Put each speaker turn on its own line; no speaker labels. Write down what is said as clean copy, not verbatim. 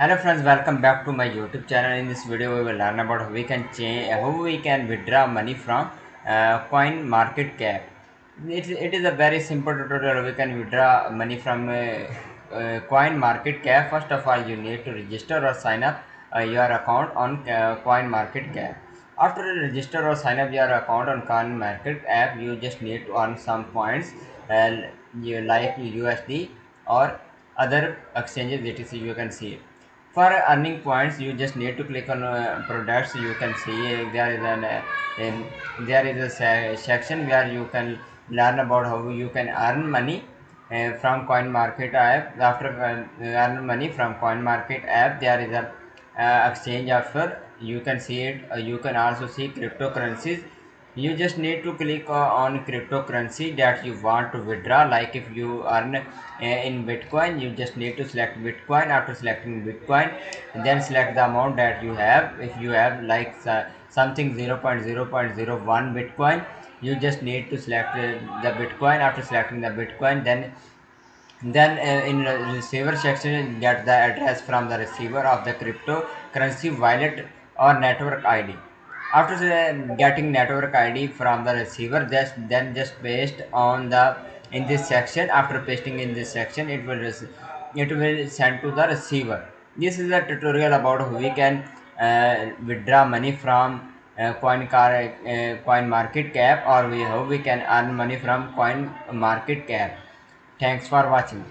Hello friends, welcome back to my YouTube channel. In this video, we will learn about how we can change, how we can withdraw money from CoinMarketCap. It is a very simple tutorial. We can withdraw money from CoinMarketCap. First of all, you need to register or sign up your account on CoinMarketCap. After you register or sign up your account on CoinMarketCap, you just need to earn some points, like USD or other exchanges etc. You can see it. For earning points, you just need to click on products. You can see there is a section where you can learn about how you can earn money from coin market app. After earn money from coin market app, there is a exchange offer. You can see it. You can also see cryptocurrencies. You just need to click on cryptocurrency that you want to withdraw. Like if you earn in Bitcoin, you just need to select Bitcoin. After selecting Bitcoin, then select the amount that you have. If you have like something 0.0.01 Bitcoin, you just need to select the Bitcoin. After selecting the Bitcoin, then in the receiver section, get the address from the receiver of the cryptocurrency wallet or network ID. After getting network ID from the receiver, just paste on the in this section. After pasting in this section, it will send to the receiver. This is a tutorial about how we can withdraw money from coin market cap, or how we can earn money from coin market cap. Thanks for watching.